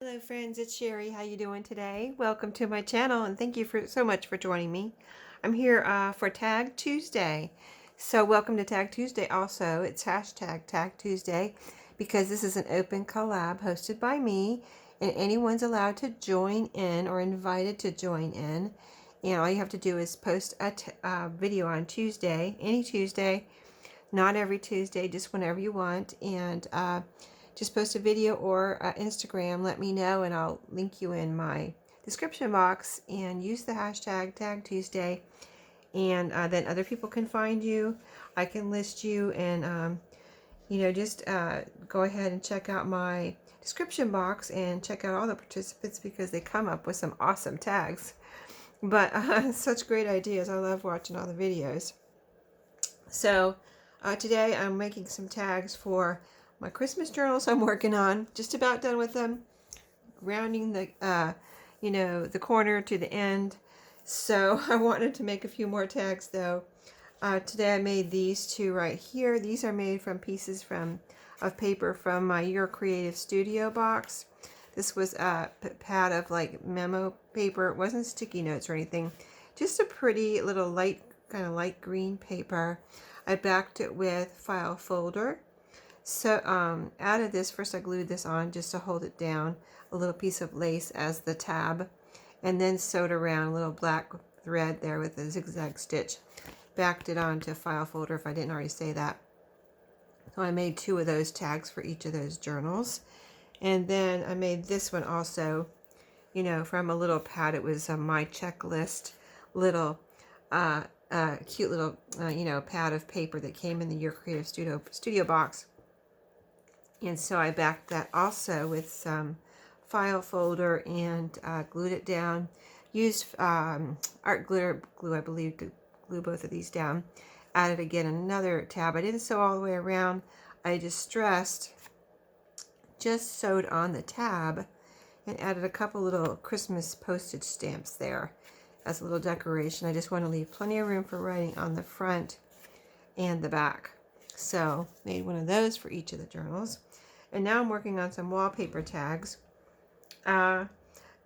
Hello friends, it's Sherry. How you doing today? Welcome to my channel and thank you so much for joining me. I'm here for Tag Tuesday. So welcome to Tag Tuesday also. It's hashtag Tag Tuesday because this is an open collab hosted by me and anyone's allowed to join in or invited to join in. And all you have to do is post a video on Tuesday, any Tuesday, not every Tuesday, just whenever you want. And just post a video or Instagram, let me know, and I'll link you in my description box and use the hashtag Tag Tuesday. And then other people can find you. I can list you and, just go ahead and check out my description box and check out all the participants because they come up with some awesome tags. But such great ideas. I love watching all the videos. So today I'm making some tags for my Christmas journals I'm working on. Just about done with them. Rounding the, the corner to the end. So I wanted to make a few more tags though. Today I made these two right here. These are made from pieces of paper from my Your Creative Studio box. This was a pad of like memo paper. It wasn't sticky notes or anything. Just a pretty little kind of light green paper. I backed it with file folder. So out of this, first I glued this on just to hold it down, a little piece of lace as the tab, and then sewed around a little black thread there with a zigzag stitch. Backed it onto file folder if I didn't already say that. So I made two of those tags for each of those journals. And then I made this one also, from a little pad. It was my checklist, little cute little, pad of paper that came in the Your Creative Studio box. And so I backed that also with some file folder and glued it down. Used art glitter glue, I believe, to glue both of these down. Added again another tab. I didn't sew all the way around. I just sewed on the tab and added a couple little Christmas postage stamps there as a little decoration. I just want to leave plenty of room for writing on the front and the back. So made one of those for each of the journals. And now I'm working on some wallpaper tags.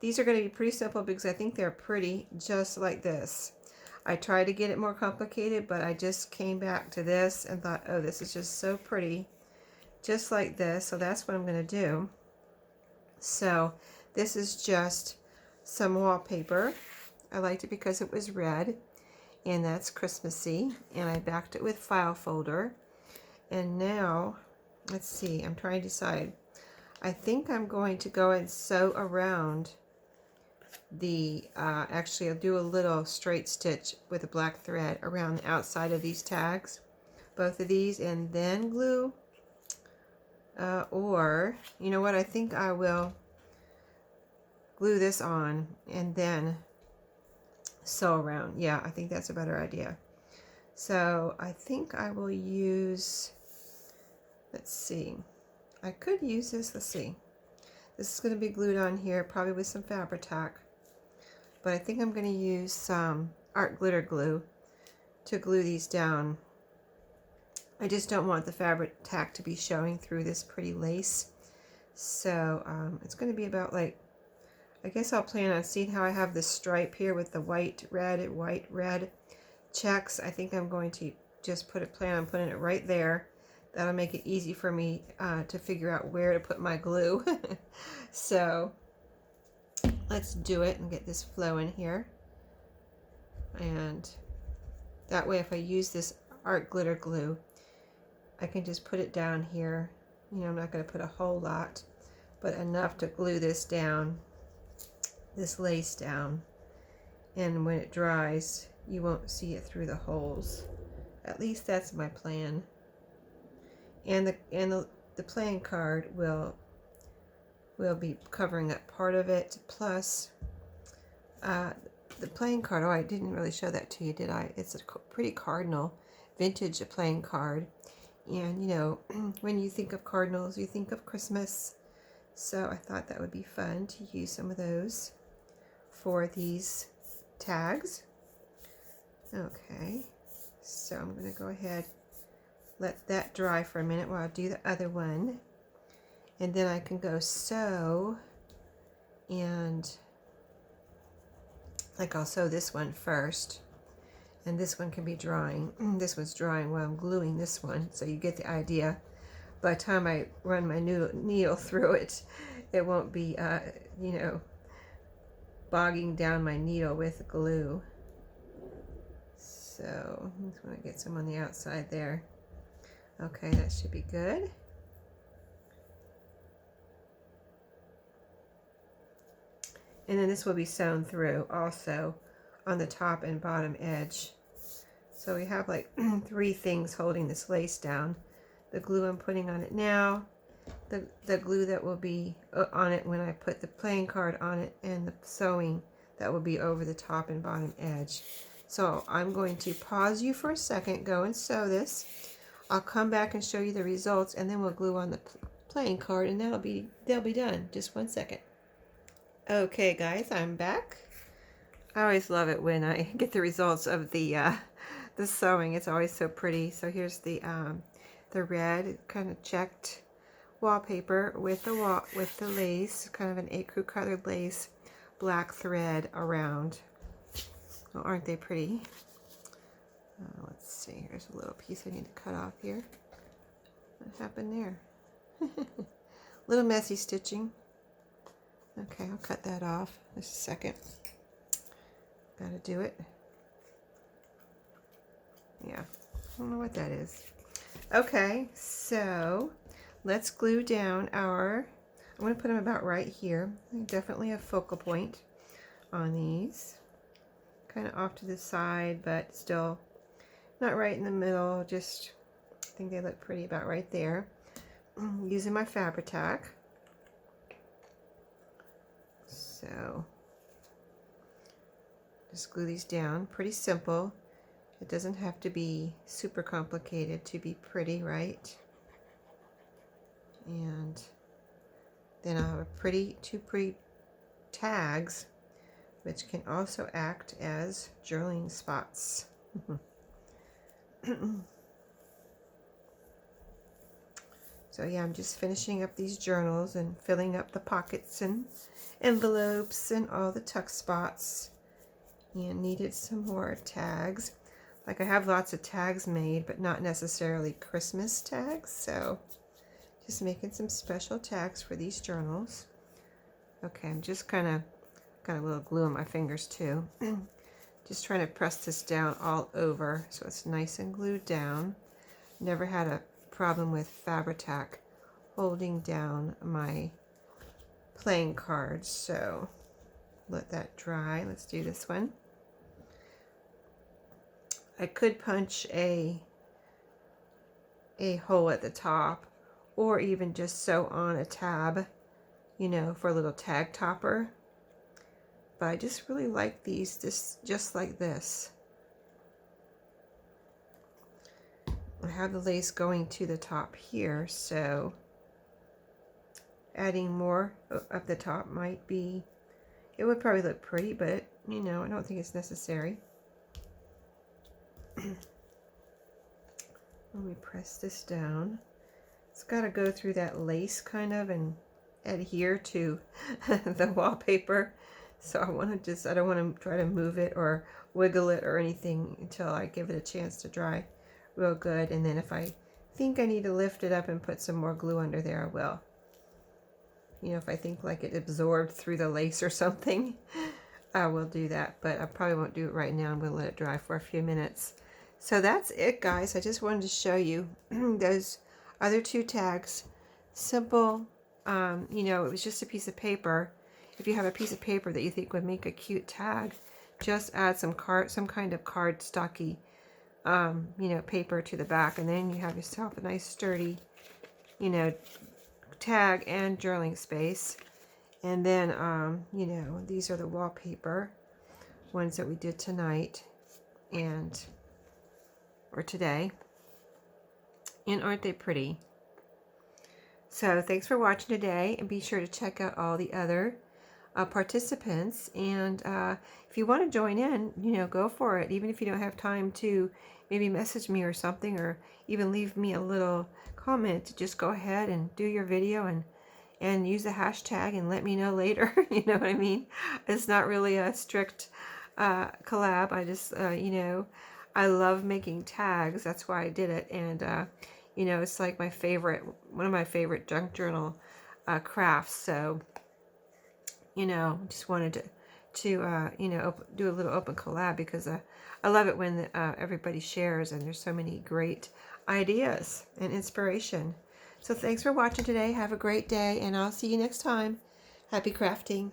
These are going to be pretty simple because I think they're pretty just like this. I tried to get it more complicated, but I just came back to this and thought, oh, this is just so pretty. Just like this. So that's what I'm going to do. So this is just some wallpaper. I liked it because it was red. And that's Christmassy. And I backed it with file folder. And now, let's see, I'm trying to decide. I think I'm going to go and sew around the, actually I'll do a little straight stitch with a black thread around the outside of these tags. Both of these, and then glue. Or, you know what, I think I will glue this on and then sew around. Yeah, I think that's a better idea. So I think I will use, let's see, I could use this, let's see. This is going to be glued on here, probably with some Fabri-Tac. But I think I'm going to use some art glitter glue to glue these down. I just don't want the Fabri-Tac to be showing through this pretty lace. So it's going to be about like, I guess I'll plan on seeing how I have this stripe here with the white, red checks. I think I'm going to just plan on putting it right there. That'll make it easy for me to figure out where to put my glue. So let's do it and get this flowing here. And that way if I use this art glitter glue, I can just put it down here. I'm not going to put a whole lot, but enough to glue this down, this lace down. And when it dries, you won't see it through the holes. At least that's my plan. And the playing card will be covering up part of it. Plus, the playing card. Oh, I didn't really show that to you, did I? It's a pretty cardinal, vintage playing card. And when you think of cardinals, you think of Christmas. So I thought that would be fun to use some of those for these tags. Okay, so I'm going to go ahead, let that dry for a minute while I do the other one. And then I can go sew Like I'll sew this one first, and this one can be drying. This one's drying while I'm gluing this one, so you get the idea. By the time I run my needle through it, it won't be, you know, bogging down my needle with glue. So I just want to get some on the outside there. Okay, that should be good. And then this will be sewn through also on the top and bottom edge. So we have like 3 things holding this lace down. The glue I'm putting on it now, the glue that will be on it when I put the playing card on it, and the sewing that will be over the top and bottom edge. So I'm going to pause you for a second, go and sew this. I'll come back and show you the results, and then we'll glue on the playing card, and they'll be done. Just 1 second. Okay guys, I'm back. I always love it when I get the results of the sewing. It's always so pretty. So here's the red kind of checked wallpaper with the lace, kind of an ecru colored lace, black thread around. Oh, aren't they pretty? Let's see. Here's a little piece I need to cut off here. What happened there? Little messy stitching. Okay, I'll cut that off. Just a second. Gotta do it. Yeah, I don't know what that is. Okay, so let's glue down our, I'm going to put them about right here. Definitely a focal point on these. Kind of off to the side, but still not right in the middle. Just, I think they look pretty about right there. Using my Fabri-Tac. So just glue these down. Pretty simple. It doesn't have to be super complicated to be pretty, right? And then I'll have two pretty tags, which can also act as journaling spots. So yeah, I'm just finishing up these journals and filling up the pockets and envelopes and all the tuck spots, and needed some more tags. Like I have lots of tags made, but not necessarily Christmas tags, so just making some special tags for these journals. Okay, I'm just kind of got a little glue on my fingers too. Just trying to press this down all over so it's nice and glued down. Never had a problem with Fabri-Tac holding down my playing cards, so let that dry. Let's do this one. I could punch a hole at the top, or even just sew on a tab, you know, for a little tag topper. But I just really like these just like this. I have the lace going to the top here, so adding more up the top might be, it would probably look pretty, but you know, I don't think it's necessary. Let me press this down. It's got to go through that lace kind of and adhere to the wallpaper. So I want to I don't want to try to move it or wiggle it or anything until I give it a chance to dry real good. And then if I think I need to lift it up and put some more glue under there, I will. You know, if I think like it absorbed through the lace or something, I will do that. But I probably won't do it right now. I'm going to let it dry for a few minutes. So that's it, guys. I just wanted to show you those other 2 tags. Simple. You know, it was just a piece of paper. If you have a piece of paper that you think would make a cute tag, just add some kind of cardstocky, you know, paper to the back, and then you have yourself a nice sturdy, you know, tag and journaling space. And then, you know, these are the wallpaper ones that we did tonight or today. And aren't they pretty? So thanks for watching today, and be sure to check out all the other participants. And if you want to join in, you know, go for it. Even if you don't have time to maybe message me or something, or even leave me a little comment, just go ahead and do your video and use the hashtag and let me know later. You know what I mean? It's not really a strict collab. I just, I love making tags. That's why I did it. And, it's like my favorite, one of my favorite junk journal crafts. So, just wanted to do a little open collab because I love it when everybody shares and there's so many great ideas and inspiration. So thanks for watching today. Have a great day and I'll see you next time. Happy crafting.